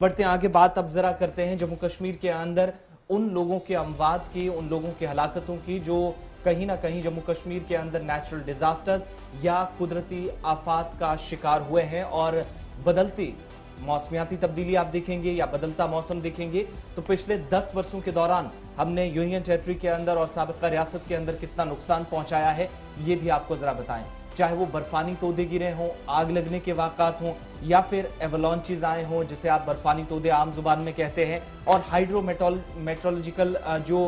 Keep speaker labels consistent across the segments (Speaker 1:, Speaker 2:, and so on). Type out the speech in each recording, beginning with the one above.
Speaker 1: बढ़ते आगे बात अब जरा करते हैं जम्मू कश्मीर के अंदर उन लोगों के अमवात की, उन लोगों की हलाकतों की जो कहीं ना कहीं जम्मू कश्मीर के अंदर नेचुरल डिजास्टर्स या कुदरती आफात का शिकार हुए हैं। और बदलती मौसमियाती तब्दीली आप देखेंगे या बदलता मौसम देखेंगे तो पिछले 10 वर्षों के दौरान हमने यूनियन टेरिटरी के अंदर और साबिक़ा रियासत के अंदर कितना नुकसान पहुंचाया है, ये भी आपको जरा बताएं। चाहे वो बर्फानी तोदे गिरे हों, आग लगने के वाक़ात हों या फिर एवलांचेस आए हों, जिसे आप बर्फानी तोदे आम जुबान में कहते हैं, और हाइड्रोमेट्रोलॉजिकल जो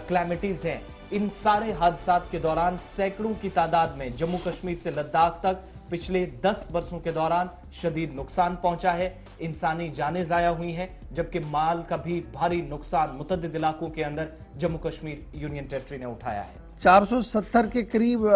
Speaker 1: क्लैमिटीज हैं, इन सारे हादसात के दौरान सैकड़ों की तादाद में जम्मू कश्मीर से लद्दाख तक पिछले 10 वर्षों के दौरान शदीद नुकसान पहुंचा है। इंसानी जानें जाया हुई हैं, जबकि माल का भी भारी नुकसान मुतअद्दिद इलाकों के अंदर जम्मू कश्मीर यूनियन टेरिटरी ने उठाया है।
Speaker 2: 470 के करीब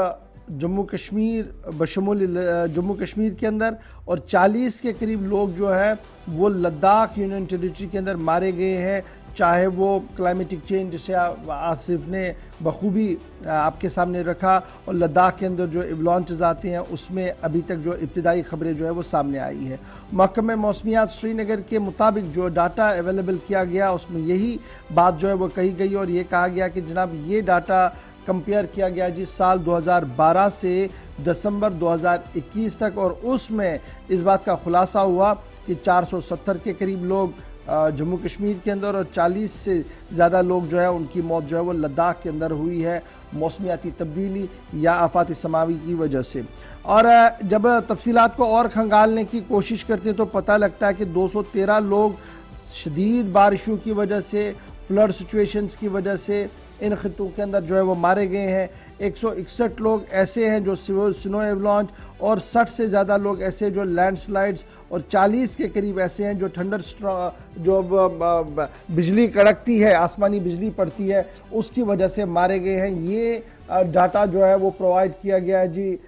Speaker 2: जम्मू कश्मीर बशमूल जम्मू कश्मीर के अंदर और 40 के करीब लोग जो है वो लद्दाख यूनियन टेरिटरी के अंदर मारे गए हैं। चाहे वो क्लाइमेटिक चेंज जिसे आसिफ ने बखूबी आपके सामने रखा, और लद्दाख के अंदर जो एवलांचेस आते हैं उसमें अभी तक जो इब्तिदाई खबरें जो है वो सामने आई है। महकमा मौसमियात श्रीनगर के मुताबिक जो डाटा अवेलेबल किया गया उसमें यही बात जो है वो कही गई और ये कहा गया कि जनाब ये डाटा कंपेयर किया गया जी साल 2012 से दिसंबर 2021 तक, और उसमें इस बात का खुलासा हुआ कि 470 के करीब लोग जम्मू कश्मीर के अंदर और 40 से ज़्यादा लोग जो है उनकी मौत जो है वो लद्दाख के अंदर हुई है मौसमियाती तब्दीली या आफाती समावी की वजह से। और जब तफसीलात को और खंगालने की कोशिश करते हैं तो पता लगता है कि 213 लोग शदीद बारिशों की वजह से, फ्लड सिचुएशंस की वजह से इन खित्तों के अंदर जो है वो मारे गए हैं। 161 लोग ऐसे हैं जो स्नो एवलांच, और 60 से ज़्यादा लोग ऐसे जो लैंडस्लाइड्स, और 40 के करीब ऐसे हैं जो थंडर जो बिजली कड़कती है, आसमानी बिजली पड़ती है, उसकी वजह से मारे गए हैं। ये डाटा जो है वो प्रोवाइड किया गया है जी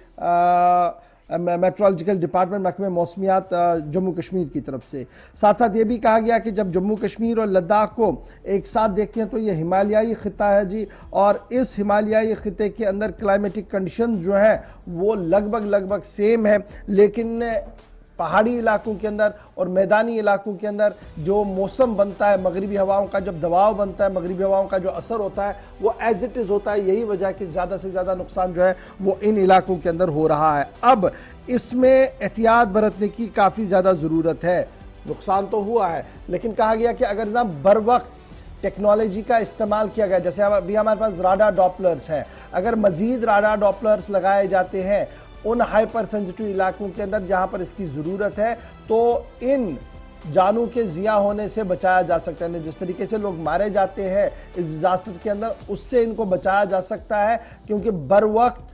Speaker 2: मेट्रोलॉजिकल डिपार्टमेंट महकमे मौसमियात जम्मू कश्मीर की तरफ से। साथ साथ ये भी कहा गया कि जब जम्मू कश्मीर और लद्दाख को एक साथ देखते हैं तो ये हिमालयाई खिता है जी, और इस हिमालयाई खिते के अंदर क्लाइमेटिक कंडीशन जो है वो लगभग सेम है, लेकिन पहाड़ी इलाकों के अंदर और मैदानी इलाकों के अंदर जो मौसम बनता है, मगरिबी हवाओं का जब दबाव बनता है, मगरिबी हवाओं का जो असर होता है वो एज इट इज़ होता है। यही वजह कि ज़्यादा से ज़्यादा नुकसान जो है वो इन इलाकों के अंदर हो रहा है। अब इसमें एहतियात बरतने की काफ़ी ज़्यादा ज़रूरत है। नुकसान तो हुआ है, लेकिन कहा गया कि अगर ना बर वक्त टेक्नोलॉजी का इस्तेमाल किया गया, जैसे अभी हमारे पास राडार डॉपलर्स हैं, अगर मज़ीद राडार डॉपलर्स लगाए जाते हैं उन हाइपर सेंसिटिव इलाकों के अंदर जहां पर इसकी ज़रूरत है, तो इन जानों के ज़िया होने से बचाया जा सकता है। जिस तरीके से लोग मारे जाते हैं इस डिजास्टर के अंदर, उससे इनको बचाया जा सकता है, क्योंकि बर वक्त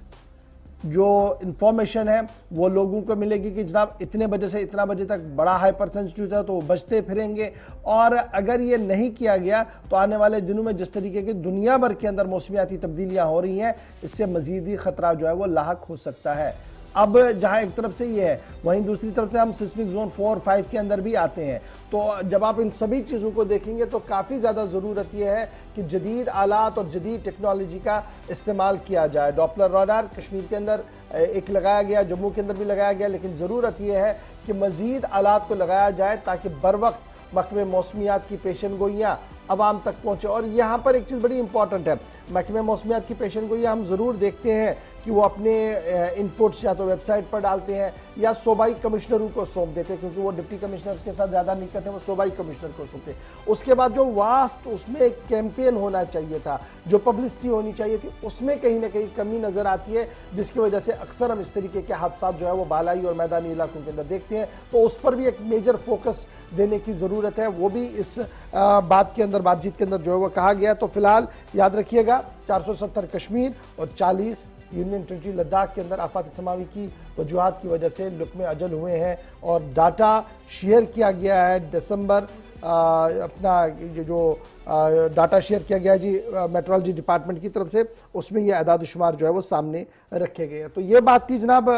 Speaker 2: जो इंफॉर्मेशन है वो लोगों को मिलेगी कि जनाब इतने बजे से इतना बजे तक बड़ा हाइपर सेंसिटिव है, तो वो बचते फिरेंगे। और अगर ये नहीं किया गया तो आने वाले दिनों में जिस तरीके की दुनिया भर के अंदर मौसमियाती तब्दीलियां हो रही हैं, इससे मजीद ही खतरा जो है वो लाहक हो सकता है। अब जहां एक तरफ से ये है, वहीं दूसरी तरफ से हम सिस्मिक जोन 4 और 5 के अंदर भी आते हैं। तो जब आप इन सभी चीज़ों को देखेंगे तो काफ़ी ज़्यादा ज़रूरत यह है कि जदीद आलात और जदीद टेक्नोलॉजी का इस्तेमाल किया जाए। डॉपलर राडार कश्मीर के अंदर एक लगाया गया, जम्मू के अंदर भी लगाया गया, लेकिन ज़रूरत यह है कि मज़ीद आलात को लगाया जाए ताकि बर वक्त महकमे मौसमियात की पेशन गोइयाँ आवाम तक पहुँचे। और यहाँ पर एक चीज़ बड़ी इंपॉर्टेंट है, महकमे मौसमियात की पेशन गोइयाँ हम ज़रूर देखते हैं कि वो अपने इनपुट्स या तो वेबसाइट पर डालते हैं या सूबाई कमिश्नरों को सौंप देते हैं, क्योंकि वो डिप्टी कमिश्नर्स के साथ ज़्यादा नहीं करते, वो सूबाई कमिश्नर को सौंपते हैं। उसके बाद जो वास्ट उसमें एक कैंपेन होना चाहिए था, जो पब्लिसिटी होनी चाहिए थी, उसमें कहीं ना कहीं कमी नज़र आती है, जिसकी वजह से अक्सर हम इस तरीके के हादसा जो है वो बालाई और मैदानी इलाकों के अंदर देखते हैं। तो उस पर भी एक मेजर फोकस देने की ज़रूरत है, वो भी इस बातचीत के अंदर जो है वो कहा गया। तो फिलहाल याद रखिएगा 470 कश्मीर और 40 यूनियन टेरिटरी लद्दाख के अंदर आफात समावी की वजूहात की वजह से लुकमे अजल हुए हैं, और डाटा शेयर किया गया है दिसंबर अपना जो डाटा शेयर किया गया जी मेट्रोलॉजी डिपार्टमेंट की तरफ से, उसमें ये अदाद शुमार जो है वो सामने रखे गए हैं। तो ये बात थी जनाब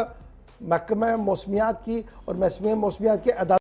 Speaker 2: महकमा मौसमियात की, और महकमा मौसमियात के अदाद